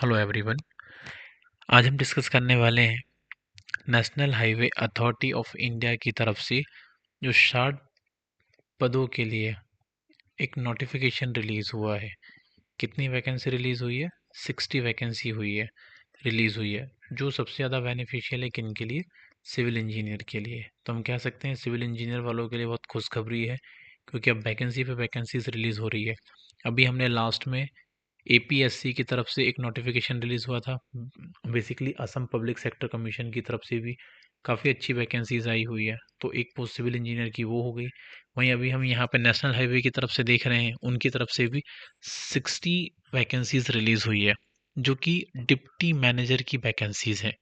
Hello everyone. आज हम discuss करने वाले हैं national highway authority of India की तरफ से जो 60 पदों के लिए एक नोटिफिकेशन रिलीज़ हुआ है। कितनी वैकेंसी रिलीज़ हुई है? 60 वैकेंसी हुई है, रिलीज़ हुई है। जो सबसे ज़्यादा बेनिफिशियल है किन के लिए? सिविल इंजीनियर के लिए। तो हम कह सकते हैं सिविल इंजीनियर वालों के लिए बहुत खुशखबरी है, क्योंकि अब वैकेंसी पे वैकेंसीज रिलीज़ हो रही है। अभी हमने लास्ट में एपीएससी की तरफ से एक नोटिफिकेशन रिलीज़ हुआ था, basically Assam public sector commission की तरफ से भी काफ़ी अच्छी वैकेंसीज आई हुई है। तो एक पोस्ट सिविल इंजीनियर की वो हो गई। वहीं अभी हम यहाँ पे नेशनल हाईवे की तरफ से देख रहे हैं, उनकी तरफ से भी 60 वैकेंसीज रिलीज़ हुई है, जो कि डिप्टी मैनेजर की वैकेंसीज है।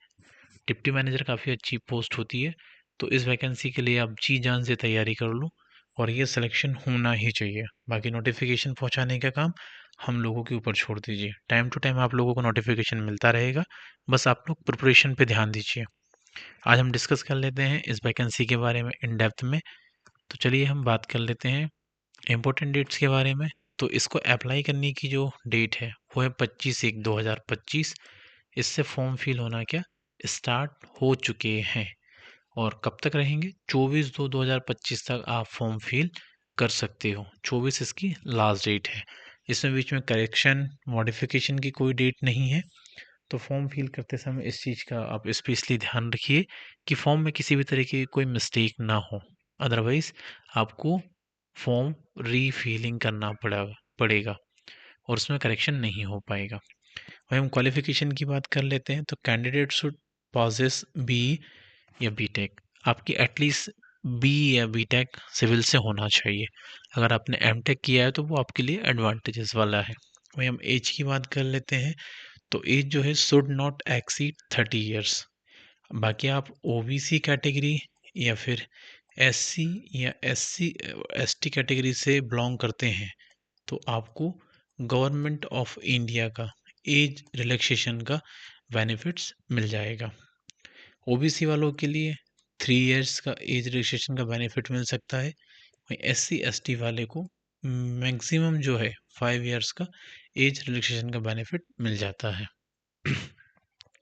डिप्टी मैनेजर काफ़ी अच्छी पोस्ट होती है, तो इस वैकेंसी के लिए आप जी जान से तैयारी कर लो और ये सिलेक्शन होना ही चाहिए। बाकी नोटिफिकेशन पहुंचाने का काम हम लोगों के ऊपर छोड़ दीजिए। टाइम टू टाइम आप लोगों को नोटिफिकेशन मिलता रहेगा, बस आप लोग प्रिपरेशन पे ध्यान दीजिए। आज हम डिस्कस कर लेते हैं इस वैकेंसी के बारे में इन डेप्थ में। तो चलिए हम बात कर लेते हैं इम्पोर्टेंट डेट्स के बारे में। तो इसको अप्लाई करने की जो डेट है वो है 25/1/2025। इससे फॉर्म फिल होना क्या स्टार्ट हो चुके हैं, और कब तक रहेंगे? 24/2/2025 तक आप फॉर्म फिल कर सकते हो। 24 इसकी लास्ट डेट है। इसमें बीच में करेक्शन मॉडिफिकेशन की कोई डेट नहीं है। तो फॉर्म फिल करते समय इस चीज़ का आप स्पेशली ध्यान रखिए कि फॉर्म में किसी भी तरीके की कोई मिस्टेक ना हो, अदरवाइज आपको फॉर्म रीफिलिंग करना पड़ेगा और उसमें करेक्शन नहीं हो पाएगा। वहीं हम क्वालिफिकेशन की बात कर लेते हैं, तो कैंडिडेट शुड पॉजेस बी या बीटेक। आपकी एटलीस्ट बी या बीटेक सिविल से होना चाहिए। अगर आपने एमटेक किया है तो वो आपके लिए एडवांटेजेस वाला है। वहीं हम एज की बात कर लेते हैं, तो एज जो है शुड नॉट एक्सीड 30 ईयर्स। बाकी आप ओबीसी कैटेगरी या फिर एससी या एसटी कैटेगरी से बिलोंग करते हैं, तो आपको गवर्नमेंट ऑफ इंडिया का एज रिलैक्सेशन का बेनिफिट्स मिल जाएगा। ओबीसी वालों के लिए 3 इयर्स का एज रिलैक्सेशन का बेनिफिट मिल सकता है। वहीं एससी एसटी वाले को मैक्सिमम जो है 5 इयर्स का एज रिलैक्सेशन का बेनिफिट मिल जाता है।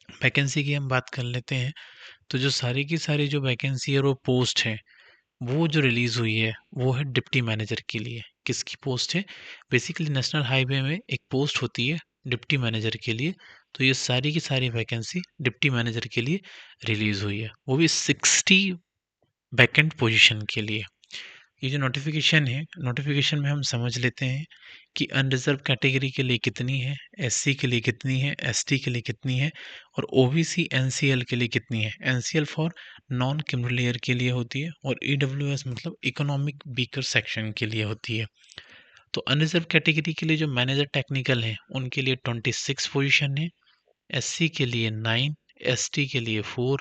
वैकेंसी की हम बात कर लेते हैं, तो जो सारी की सारी जो वैकेंसी और वो पोस्ट है, वो जो रिलीज़ हुई है वो है डिप्टी मैनेजर के लिए। किसकी पोस्ट है? बेसिकली नेशनल हाईवे में एक पोस्ट होती है डिप्टी मैनेजर के लिए। तो ये सारी की सारी वैकेंसी डिप्टी मैनेजर के लिए रिलीज़ हुई है, वो भी 60 वैकेंट पोजीशन के लिए। ये जो नोटिफिकेशन है, नोटिफिकेशन में हम समझ लेते हैं कि अनरिजर्व कैटेगरी के लिए कितनी है, एससी के लिए कितनी है, एसटी के लिए कितनी है, और ओबीसी एनसीएल के लिए कितनी है। NCL for non criminal layer के लिए होती है, और ईडब्ल्यूएस मतलब इकोनॉमिक वीकर सेक्शन के लिए होती है। तो अनरिजर्व कैटेगरी के लिए जो मैनेजर टेक्निकल हैं उनके लिए 26 पोजीशन है, एससी के लिए 9, एसटी के लिए 4,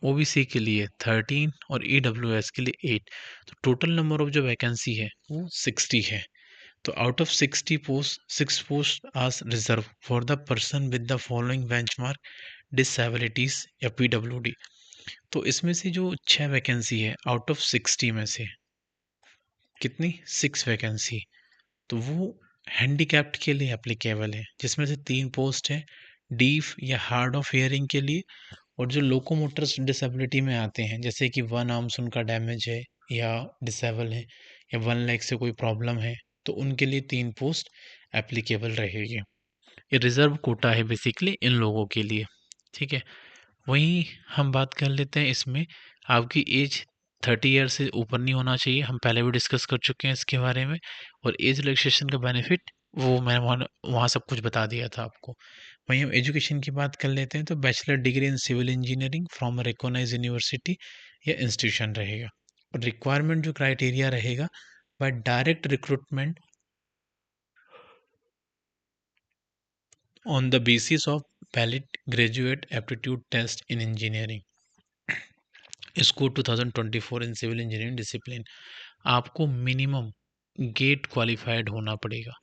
ओबीसी के लिए 13 और ईडब्ल्यूएस के लिए 8। तो टोटल नंबर ऑफ जो वैकेंसी है वो 60 है। तो out of 60 post 6 post are reserved for the person with the following benchmark disabilities या पीडब्ल्यूडी। तो इसमें से जो 6 वैकेंसी है आउट ऑफ 60 में से कितनी 6 वैकेंसी, तो वो हैंडीकैप्ड के लिए एप्लीकेबल है, जिसमें से 3 पोस्ट है डीफ या हार्ड ऑफ हियरिंग के लिए, और जो लोकोमोटर्स डिसेबिलिटी में आते हैं, जैसे कि वन आर्म्स उनका डैमेज है या डिसेबल है या वन लेग से कोई प्रॉब्लम है, तो उनके लिए 3 पोस्ट एप्लीकेबल रहेगी। ये रिजर्व कोटा है बेसिकली इन लोगों के लिए। ठीक है। वहीं हम बात कर लेते हैं, इसमें आपकी एज 30 ईयर से ऊपर नहीं होना चाहिए। हम पहले भी डिस्कस कर चुके हैं इसके बारे में, और एज रिलैक्सेशन का बेनिफिट वो मैं वहाँ सब कुछ बता दिया था आपको। वहीं हम एजुकेशन की बात कर लेते हैं, तो bachelor degree in civil engineering from recognise university या इंस्टीट्यूशन रहेगा। और रिक्वायरमेंट जो क्राइटेरिया रहेगा, by direct recruitment on the basis of valid graduate aptitude test in engineering score 2024 in civil engineering discipline. आपको मिनिमम गेट क्वालिफाइड होना पड़ेगा।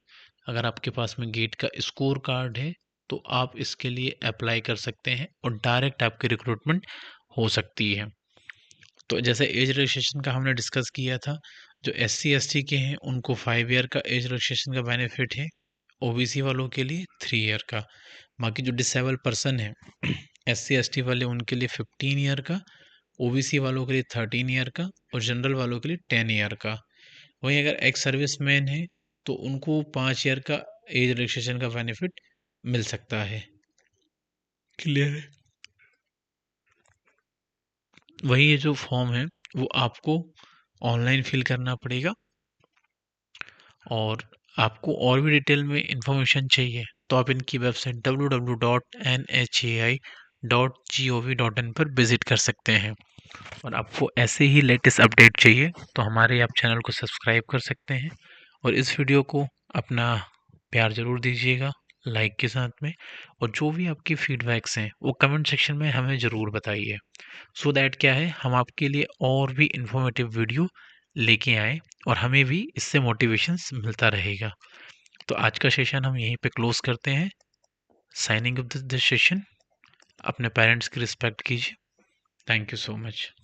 अगर आपके पास में गेट का स्कोर कार्ड है तो आप इसके लिए अप्लाई कर सकते हैं और डायरेक्ट आपकी रिक्रूटमेंट हो सकती है। तो जैसे एज रिलैक्सेशन का हमने डिस्कस किया था, जो SC ST के हैं उनको 5 ईयर का एज रिलैक्सेशन का बेनिफिट है, ओबीसी वालों के लिए 3 ईयर का। बाकी जो डिसेबल पर्सन है एससी एसटी वाले उनके लिए 15 ईयर का, ओबीसी वालों के लिए 13 ईयर का और जनरल वालों के लिए 10 ईयर का। वहीं अगर एक्स सर्विस मैन है तो उनको 5 ईयर का एज रिलैक्सेशन का बेनिफिट मिल सकता है। क्लियर है? वही ये जो फॉर्म है वो आपको ऑनलाइन फिल करना पड़ेगा, और आपको और भी डिटेल में इंफॉर्मेशन चाहिए तो आप इनकी वेबसाइट www.nhai.gov.in पर विजिट कर सकते हैं। और आपको ऐसे ही लेटेस्ट अपडेट चाहिए तो हमारे आप चैनल को सब्सक्राइब कर सकते हैं, और इस वीडियो को अपना प्यार ज़रूर दीजिएगा लाइक के साथ में, और जो भी आपकी फीडबैक्स हैं वो कमेंट सेक्शन में हमें ज़रूर बताइए, सो दैट क्या है हम आपके लिए और भी इंफॉर्मेटिव वीडियो लेके आएँ और हमें भी इससे मोटिवेशंस मिलता रहेगा। तो आज का सेशन हम यहीं पे क्लोज करते हैं। Signing off this session. अपने पेरेंट्स की रिस्पेक्ट कीजिए। Thank you so much.